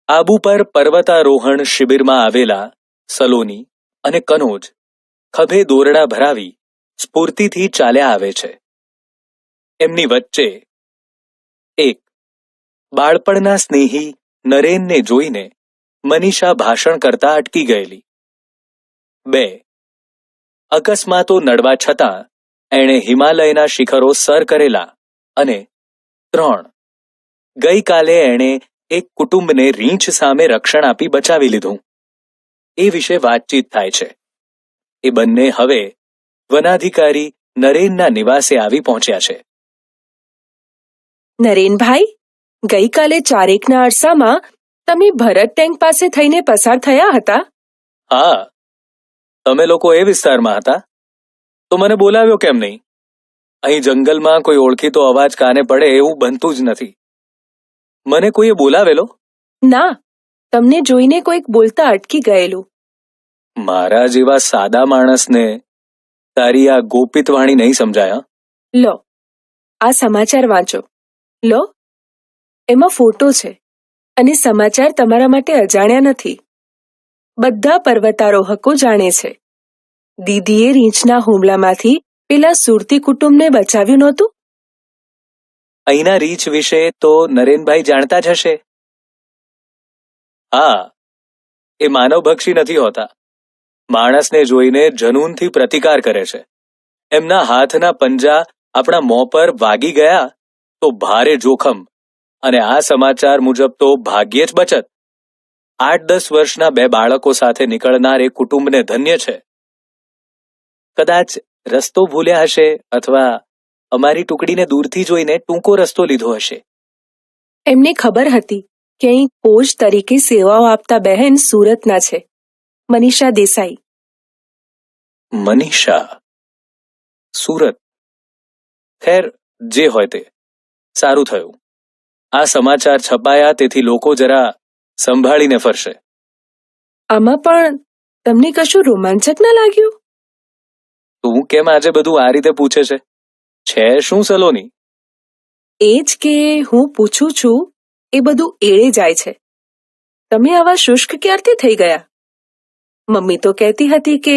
આબુ પર પર્વતારોહણ શિબિરમાં આવેલા સલોની અને કનોજ ખભે દોરડા ભરાવી સ્ફૂર્તિથી ચાલ્યા આવે છે. એમની વચ્ચે એક બાળપણના સ્નેહી નરેનને જોઈને મનીષા ભાષણ કરતા અટકી ગયેલી. 2 અકસ્માતો નડવા છતાં એણે હિમાલયના શિખરો સર કરેલા. અને 3 ગઈકાલે એણે એક કુટુંબને રીંછ સામે રક્ષણ આપી બચાવી લીધું. એ વિશે વાતચીત થાય છે. એ બંને હવે વનાધિકારી નરેનના નિવાસે આવી પહોંચ્યા છે. નરેનભાઈ, ગઈકાલે ચારેકના અરસામાં તમે ભરત ટેન્ક પાસે થઈને પસાર થયા હતા. હા, તમે લોકો એ વિસ્તારમાં હતા તો મને બોલાવ્યો કેમ નહીં? અહીં જંગલમાં કોઈ ઓળખીતો અવાજ કાને પડે એવું બનતું જ નથી. મને કોઈએ બોલાવેલો? ના, તમને જોઈને કોઈક બોલતા અટકી ગયેલું. મારા જેવા સાદા માણસને તારી આ ગોપિત વાણી નહીં સમજાય. લો, આ સમાચાર વાંચો. લો, એમાં ફોટો છે અને સમાચાર તમારા માટે અજાણ્યા નથી. બધા પર્વતારોહકો જાણે છે. દીદીએ રીંછના હુમલામાંથી પેલા સુરતી કુટુંબને બચાવ્યું નહોતું? અહીંના રીંછ વિશે તો નરેનભાઈ જાણતા જ હશે. હા, એ માનવભક્ષી નથી હોતા. માણસને જોઈને જનૂનથી પ્રતિકાર કરે છે. એમના હાથના પંજા આપણા મોં પર વાગી ગયા તો ભારે જોખમ, અને આ સમાચાર મુજબ તો ભાગ્યે જ બચત. 8-10 વર્ષના 2 બાળકો સાથે નીકળનાર એ કુટુંબને ધન્ય છે. કદાચ રસ્તો ભૂલ્યા હશે અથવા અમારી ટુકડીને દૂરથી જોઈને ટૂંકો રસ્તો લીધો હશે. એમને ખબર હતી કે અહીં કોચ તરીકે સેવાઓ આપતા બહેન સુરતના છે. મનીષા દેસાઈ. મનીષા, સુરત. ખેર, જે હોય તે સારું થયું. આ સમાચાર છપાયા તેથી લોકો જરા સંભાળીને ફરશે. આમાં પણ તમને કશું રોમાંચક ના લાગ્યું? તું કેમ આજે બધું આ રીતે પૂછે છે? છે શું સલોની? એ જ કે હું પૂછું છું એ બધું એળે જાય છે. તમે આવા શુષ્ક ક્યારથી થઈ ગયા? મમ્મી તો કહેતી હતી કે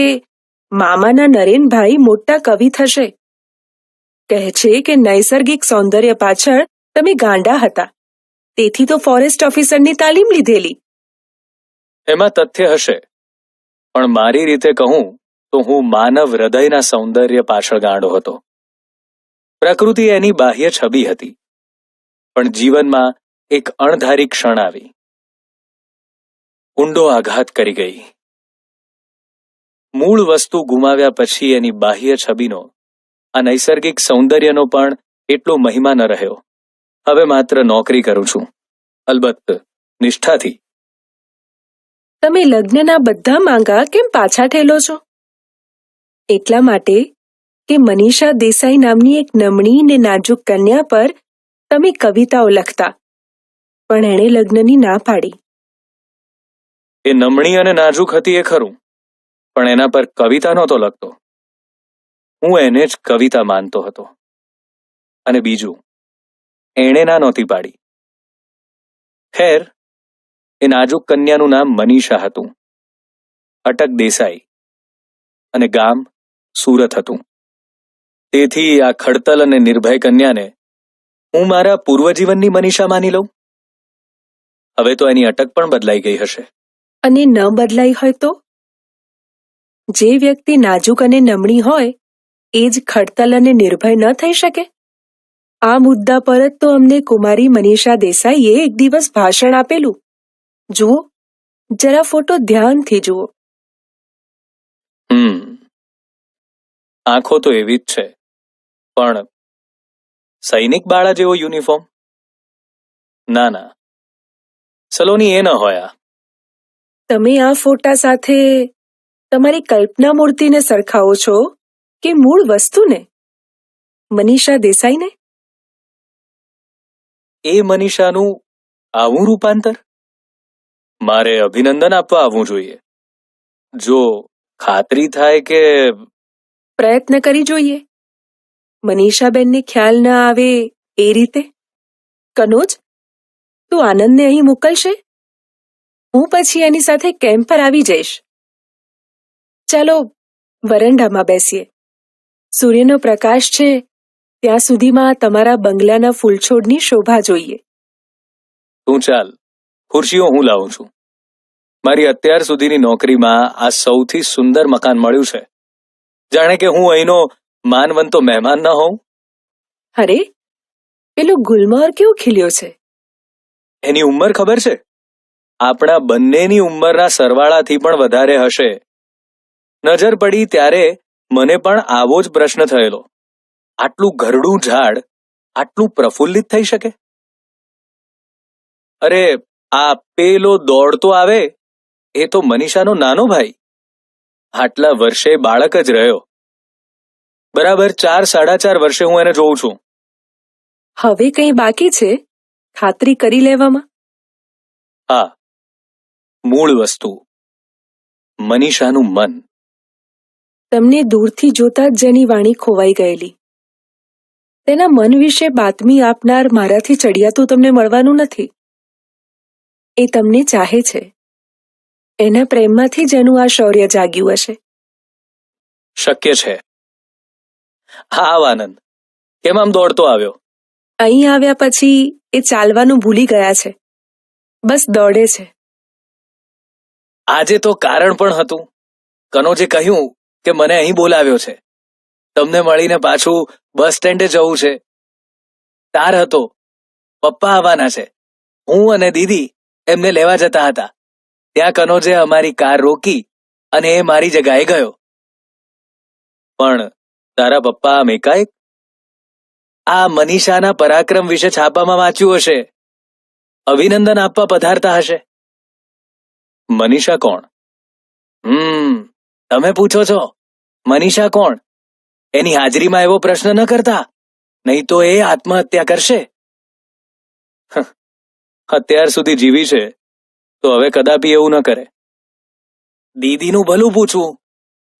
મામાના નરેનભાઈ મોટા કવિ થશે. કહે છે કે નૈસર્ગિક સૌંદર્ય પાછળ તમે ગાંડા હતા, તેથી તો ફોરેસ્ટ ઓફિસરની તાલીમ લીધેલી. એમાં તથ્ય હશે, પણ મારી રીતે કહું તો હું માનવ હૃદયના સૌંદર્ય પાછળ ગાંડો હતો. પ્રકૃતિ એની બાહ્ય છબી હતી, પણ જીવનમાં એક અણધારી ક્ષણ આવી, ઊંડો આઘાત કરી ગઈ. મૂળ વસ્તુ ગુમાવ્યા પછી એની બાહ્ય છબીનો, આ નૈસર્ગિક સૌંદર્યનો પણ એટલો મહિમા ન રહ્યો. હવે માત્ર નોકરી કરું છું, અલબત્ત નિષ્ઠાથી. તમે લગ્નના બધા માંગા કેમ પાછા ઠેલો છો? એટલા માટે કે મનીષા દેસાઈ નામની એક નમણી ને નાજુક કન્યા પર તમે કવિતાઓ લખતા, પણ એણે લગ્નની ના પાડી. એ નમણી અને નાજુક હતી એ ખરું, પણ એના પર કવિતા નહોતો લખતો. હું એને જ કવિતા માનતો હતો. અને બીજું, એણે ના નહોતી પાડી. ખેર, એ નાજુક કન્યાનું નામ મનીષા હતું. અટક દેસાઈ, અને ગામ સુરત હતું. તેથી આ ખડતલ અને નિર્ભય કન્યાને હું મારા પૂર્વજીવનની મનીષા માની લઉં. હવે તો એની અટક પણ બદલાઈ ગઈ હશે. અને ન બદલાઈ હોય તો? જે વ્યક્તિ નાજુક અને નમણી હોય એ જ ખડતલ અને નિર્ભય ન થઈ શકે? આ મુદ્દા પર જ તો અમને કુમારી મનીષા દેસાઈએ એક દિવસ ભાષણ આપેલું. જુઓ, જરા ફોટો ધ્યાનથી જુઓ. આંખો તો એવી જ છે, પણ સૈનિક બાળા જેવો યુનિફોર્મ? ના ના, સલોની એ ન હોય. તમે આ ફોટા સાથે તમારી કલ્પના મૂર્તિને સરખાવો છો કે મૂળ વસ્તુને, મનીષા દેસાઈને? એ મનીષાનું આવું રૂપાંતર? મારે અભિનંદન આપવા આવવું જોઈએ, જો ખાતરી થાય કે... પ્રયત્ન કરી જોઈએ. મનીષાબેનને ખ્યાલ ના આવે એ રીતે. કનોજ, તું આનંદને અહીં મોકલશે? હું પછી એની સાથે કેમ્પ પર આવી જઈશ. ચાલો વરંડામાં બેસીએ. સૂર્યનો પ્રકાશ છે ત્યાં સુધીમાં તમારા બંગલાના ફૂલછોડની શોભા જોઈએ. તું ચાલ, ખુરશીઓ હું લાવું છું. મારી અત્યાર સુધીની નોકરીમાં આ સૌથી સુંદર મકાન મળ્યું છે. જાણે કે હું અહીંનો માનવંતો મહેમાન ન હોઉં. અરે, પેલો ગુલમોહર કેવો ખીલ્યો છે! એની ઉંમર ખબર છે? આપણા બંનેની ઉંમરના સરવાળાથી પણ વધારે હશે. નજર પડી ત્યારે મને પણ આવો જ પ્રશ્ન થયેલો. આટલું ઘરડું ઝાડ આટલું પ્રફુલ્લિત થઈ શકે? અરે, આ પેલો દોડતો આવે એ તો મનીષાનો નાનો ભાઈ. આટલા વર્ષે બાળક જ રહ્યો. બરાબર 4-4.5 વર્ષે હું એને જોઉં છું. હવે કંઈ બાકી છે ખાતરી કરી લેવામાં? હા, મૂળ વસ્તુ, મનીષાનું મન. તમને દૂરથી જોતા જ જેની વાણી ખોવાઈ ગયેલી. તેના મન વિશે બાતમી આપનાર મારાથી ચડિયાતું તમને મળવાનું નથી. એ તમને ચાહે છે. એના પ્રેમમાંથી જ એનું આ શૌર્ય જાગ્યું હશે. શક્ય છે. હા, આનંદ, કેમ આમ દોડતો આવ્યો? અહીં આવ્યા પછી એ ચાલવાનું ભૂલી ગયા છે. બસ દોડે છે. આજે તો કારણ પણ હતું. કનોજે કહ્યું કે મને અહીં બોલાવ્યો છે. તમને મળીને પાછું બસ સ્ટેન્ડે જવું છે. તાર હતો, પપ્પા આવવાના છે. હું અને દીદી એમને લેવા જતા હતા. ત્યાં કનોજે અમારી કાર રોકી અને એ મારી જગ્યાએ ગયો. પણ તારા પપ્પા આમ એકાએક? આ મનીષાના પરાક્રમ વિશે છાપામાં વાંચ્યું હશે. અભિનંદન આપવા પધારતા હશે. મનીષા કોણ? તમે પૂછો છો મનીષા કોણ? એની હાજરીમાં એવો પ્રશ્ન ન કરતા, નહીં તો એ આત્મહત્યા કરશે. અત્યાર સુધી જીવી છે તો હવે કદાપી એવું ન કરે. દીદીનું ભલું પૂછવું.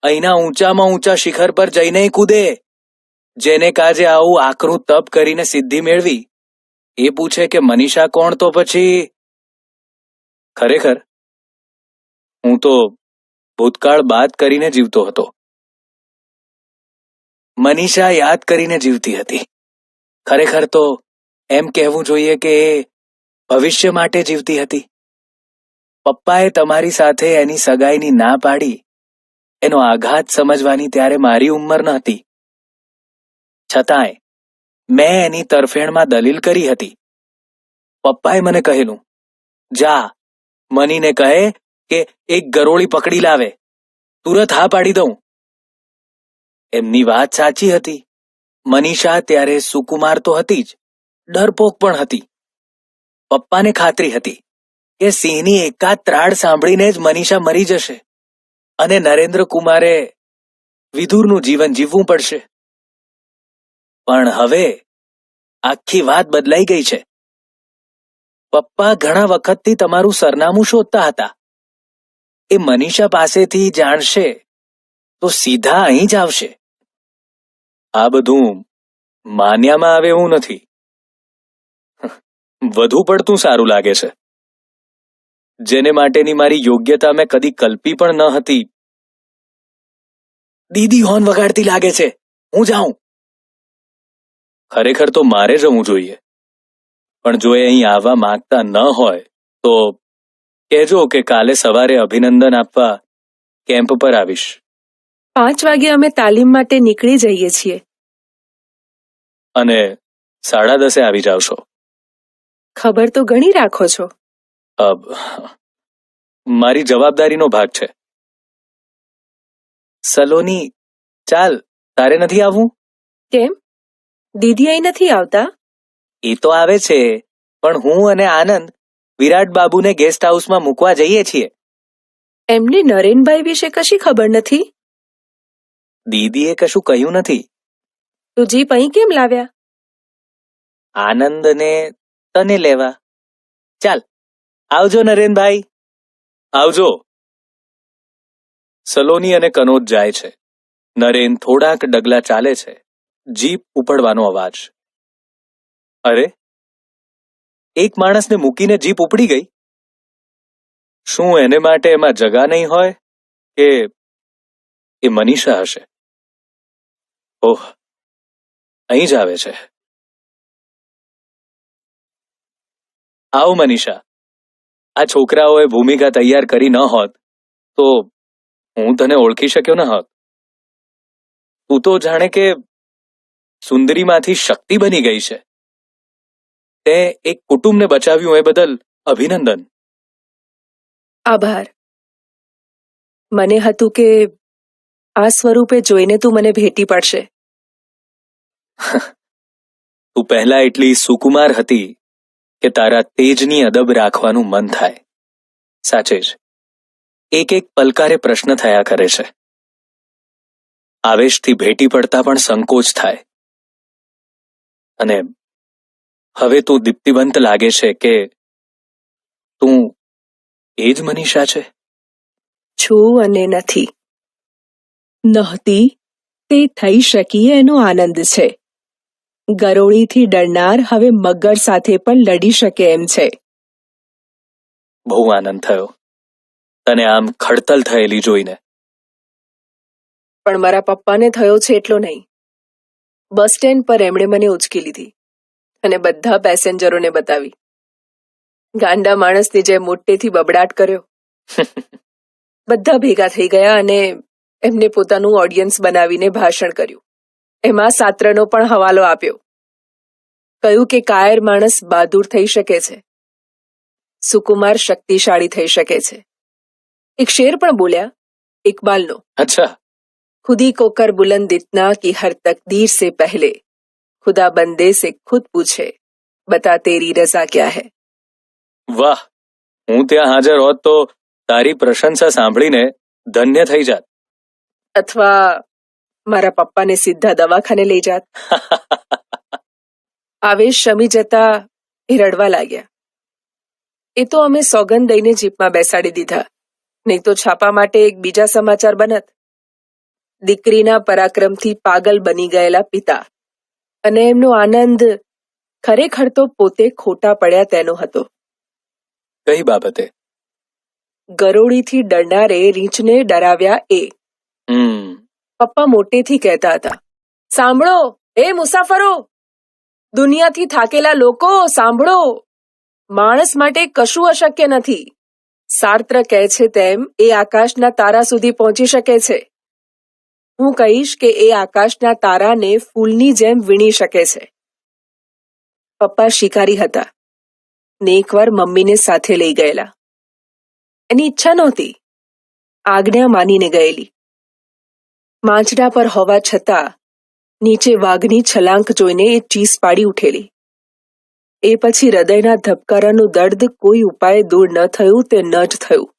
અહીંના ઊંચામાં ઊંચા શિખર પર જઈને કૂદે. જેને કાજે આવું આકરું તપ કરીને સિદ્ધિ મેળવી, એ પૂછે કે મનીષા કોણ, તો પછી ખરેખર હું તો ભૂતકાળ બાદ કરીને જીવતો હતો. મનીષા યાદ કરીને જીવતી હતી. ખરેખર તો એમ કહેવું જોઈએ કે એ ભવિષ્ય માટે જીવતી હતી. પપ્પાએ તમારી સાથે એની સગાઈની ના પાડી એનો આઘાત સમજવાની ત્યારે મારી ઉંમર ન હતી. છતાંય મેં એની તરફેણમાં દલીલ કરી હતી. પપ્પાએ મને કહેલું, જા, મનીને કહે કે એક ગરોળી પકડી લાવે. તુરત હા પાડી દઉં. એમની વાત સાચી હતી. મનીષા ત્યારે સુકુમાર તો હતી જ, ડરપોક પણ હતી. પપ્પાને ખાતરી હતી કે સિંહની એકાદ ત્રાડ સાંભળીને જ મનીષા મરી જશે અને નરેન્દ્ર કુમારે વિધુરનું જીવન જીવવું પડશે. પણ હવે આખી વાત બદલાઈ ગઈ છે. પપ્પા ઘણા વખતથી તમારું સરનામું શોધતા હતા. એ મનીષા પાસેથી જાણશે તો સીધા અહીં જ આવશે. આ બધું માન્યામાં આવે એવું નથી. વધુ પડતું સારું લાગે છે. જેને માટેની મારી યોગ્યતા મેં કદી કલ્પી પણ ન હતી. દીદી હોર્ન વગાડતી લાગે છે. હું જાઉં. ખરેખર તો મારે જવું જોઈએ, પણ જો એ અહીં આવવા માંગતા ન હોય તો કહેજો કે કાલે સવારે અભિનંદન આપવા કેમ્પ પર આવીશ. 5 વાગે અમે તાલીમ માટે નીકળી જઈએ છીએ. અને 10:30 આવી જાવશો. ખબર તો ઘણી રાખો છો. મારી જવાબદારીનો ભાગ છે. સલોની, ચાલ, તારે નથી આવવું? કેમ? દીદી અહીં નથી આવતા? એ તો આવે છે, પણ હું અને આનંદ વિરાટ બાબુને ગેસ્ટ હાઉસમાં મૂકવા જઈએ છીએ. એમને નરેનભાઈ વિશે કશી ખબર નથી? દીદીએ કશું કહ્યું નથી. તો જીપ અહીં કેમ લાવ્યા? આનંદને તને લેવા. ચાલ, આવજો નરેનભાઈ. આવજો. સલોની અને કનોજ જાય છે. નરેન થોડાક ડગલા ચાલે છે. જીપ ઉપડવાનો અવાજ. અરે, એક માણસને મૂકીને જીપ ઉપડી ગઈ. શું એને માટે એમાં જગા નહીં હોય કે એ મનીષા હશે? ઓહ, અહીં જ આવે છે. આવ મનીષા. આ છોકરાઓએ ભૂમિકા તૈયાર કરી ન હોત તો હું તને ઓળખી શક્યો ન હોત. તું તો જાણે કે સુંદરીમાંથી શક્તિ બની ગઈ છે. તે એક કુટુંબને બચાવ્યું એ બદલ અભિનંદન. આભાર. મને હતું કે આ સ્વરૂપે જોઈને તું મને ભેટી પડશે. તું પહેલા એટલી સુકુમાર હતી કે તારા તેજની અદબ રાખવાનું મન થાય. સાચે જ એક એક પલકારે પ્રશ્ન થયા કરે છે. આવેશથી ભેટી પડતા પણ સંકોચ થાય. અને હવે તું દીપ્તિવંત લાગે છે કે તું એ જ મનીષા છે. છું અને નથી. નહોતી તે થઈ શકી એનો આનંદ છે. ગરોળીથી ડરનાર હવે મગર સાથે પણ લડી શકે એમ છે. બહુ આનંદ થયો તને આમ ખડતલ થયેલી જોઈને. પણ મારા પપ્પાને થયો છે એટલો નહીં. બસ સ્ટેન્ડ પર એમણે મને ઉચકી લીધી અને બધા પેસેન્જરોને બતાવી. ગાંડા માણસની જેમ મોટેથી બબડાટ કર્યો. બધા ભેગા થઈ ગયા અને એમને પોતાનું ઓડિયન્સ બનાવીને ભાષણ કર્યું. એમાં સાત્રનો પણ હવાલો આપ્યો. કહ્યું કે કાયર માણસ બહાદુર થઈ શકે છે, સુકુમાર શક્તિશાળી થઈ શકે છે. એક શેર પણ બોલ્યા ઇકબાલનો. અચ્છા. खुदी को कर बुलंद इतना कि हर तकदीर से पहले खुदा बंदे से खुद पूछे बता तेरी रजा क्या है. વાહ, હું ત્યાં હાજર હોત તો તારી પ્રશંસા સાંભળીને ધન્ય થઈ જાત. અથવા મારા પપ્પાને સીધા દવાખાને લઈ જાત. આવેશ શમી જતા એ રડવા લાગ્યા. એ તો અમે સોગંદ દઈને જીપમાં બેસાડી દીધા, નહીં તો છાપા માટે એક બીજા સમાચાર બનત. દીકરીના પરાક્રમથી પાગલ બની ગયેલા પિતા અને એમનો આનંદ ખરેખર તો પોતે ખોટા પડ્યા તેનો હતો. કઈ બાબતે? ગરોળીથી ડરનારે રીંછને ડરાવ્યા એ. પપ્પા મોટેથી કહેતા હતા, સાંભળો એ મુસાફરો, દુનિયાથી થાકેલા લોકો સાંભળો, માણસ માટે કશું અશક્ય નથી. સાર્ત્ર કહે છે તેમ એ આકાશના તારા સુધી પહોંચી શકે છે. હું કહીશ કે એ આકાશના તારાને ફૂલની જેમ વીણી શકે છે. પપ્પા શિકારી હતા ને એકવાર મમ્મીને સાથે લઈ ગયેલા. એની ઈચ્છા નહોતી, આજ્ઞા માનીને ગયેલી. માંચડા પર હોવા છતાં નીચે વાઘની છલાંક જોઈને એ ચીસ પાડી ઉઠેલી. એ પછી હૃદયના ધબકારાનું દર્દ કોઈ ઉપાય દૂર ન થયું તે ન જ થયું.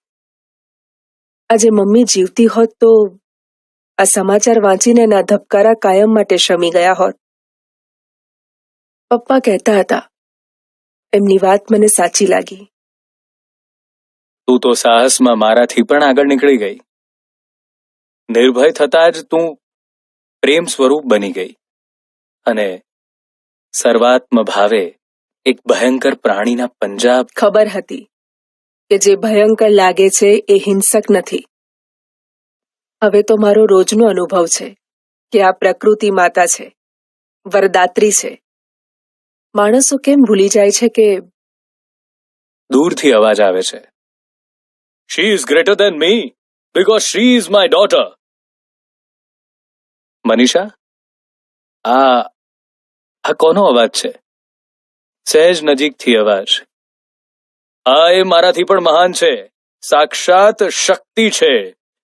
આજે મમ્મી જીવતી હોત તો આ સમાચાર વાંચીને એના ધબકારા કાયમ માટે શમી ગયા હોત. પપ્પા કહેતા હતા, એમની વાત મને સાચી લાગી. તું તો સાહસમાં મારાથી પણ આગળ નીકળી ગઈ. નિર્ભય થતા જ તું પ્રેમ સ્વરૂપ બની ગઈ અને સર્વાત્મ ભાવે એક ભયંકર પ્રાણીના પંજા. ખબર હતી કે જે ભયંકર લાગે છે એ હિંસક નથી. હવે તો મારો રોજનો અનુભવ છે કે આ પ્રકૃતિ માતા છે, વરદાત્રી છે. માણસો કેમ ભૂલી જાય છે કે દૂરથી અવાજ આવે છે, she is greater than me because she is my daughter. Manisha, આ કોનો અવાજ છે? સહેજ નજીકથી અવાજ. આ એ મારાથી પણ મહાન છે, સાક્ષાત શક્તિ છે.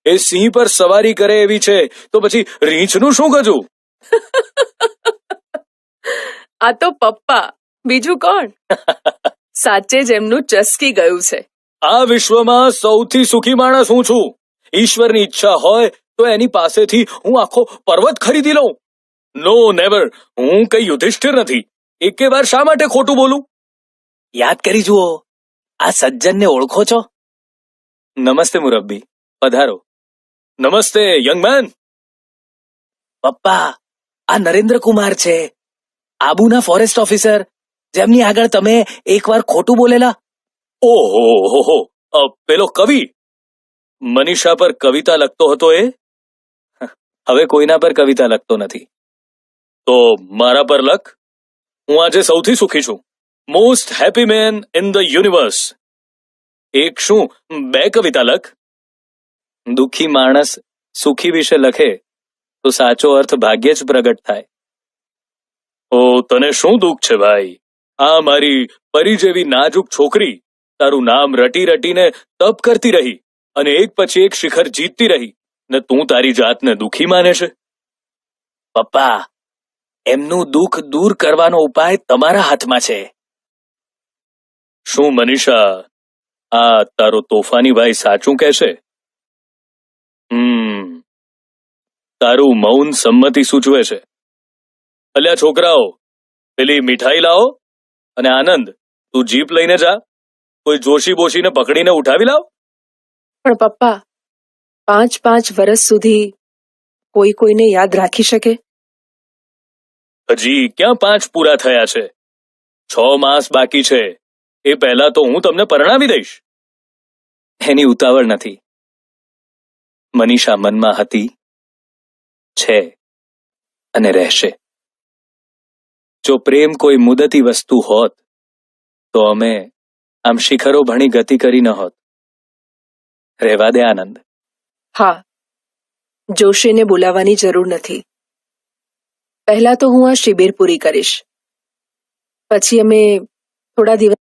એ સિંહ પર સવારી કરે એવી છે તો પછી રીંછનું શું ગજું? આ તો પપ્પા, બીજું કોણ? સાચે જ એમનું ચસકી ગયું છે. આ વિશ્વમાં સૌથી સુખી માણસ હું છું. ઈશ્વરની ઈચ્છા હોય તો એની પાસેથી હું આખો પર્વત ખરીદી લઉં. નો નેવર, હું કઈ યુધિષ્ઠિર નથી. એકે વાર શા માટે ખોટું બોલું? યાદ કરી જુઓ, આ સજ્જનને ઓળખો છો? નમસ્તે મુરબ્બી, પધારો. નમસ્તે યંગ મેન. પપ્પા, આ નરેન્દ્ર કુમાર છે, આબુના ફોરેસ્ટ ઓફિસર, જેમની આગળ તમે એકવાર ખોટું બોલેલા. ઓહો હો, પેલો કવિ મનીષા પર કવિતા લખતો હતો એ હવે કોઈના પર કવિતા લખતો નથી. તો મારા પર લખ. હું આજે સૌથી સુખી છું. Most happy man in the universe. એક શું 2 કવિતા લખ. દુઃખી માણસ સુખી વિશે લખે તો સાચો અર્થ ભાગ્યે જ પ્રગટ થાય. ઓ તને શું દુઃખ છે ભાઈ? આ મારી પરી જેવી નાજુક છોકરી તારું નામ રટી રટીને તપ કરતી રહી અને એક પછી એક શિખર જીતતી રહી ને તું તારી જાતને દુઃખી માને છે. પપ્પા, એમનું દુઃખ દૂર કરવાનો ઉપાય તમારા હાથમાં છે. શું મનીષા, આ તારો તોફાની ભાઈ સાચું કહેશે? તારું મૌન સંમતિ સૂચવે છે. અલ્યા છોકરાઓ, પેલી મીઠાઈ લાવો અને આનંદ તું જીપ લઈને જા. કોઈ જોશી બોશીને પકડીને ઉઠાવી લાવ. પણ પપ્પા, 5 વર્ષ સુધી કોઈ કોઈને યાદ રાખી શકે? હજી ક્યાં 5 પૂરા થયા છે? 6 માસ બાકી છે. એ પહેલા તો હું તમને પરણાવી દઈશ. એની ઉતાવળ નથી. મનીષા મનમાં હતી, છે અને રહેશે. જો પ્રેમ કોઈ મુદતી વસ્તુ હોત તો અમે આમ શિખરો ભણી ગતિ કરી ન હોત. રહેવા દે આનંદ. હા, જોશીને બોલાવવાની જરૂર નથી. પહેલા તો હું આ શિબિર પૂરી કરીશ. પછી અમે થોડા દિવસ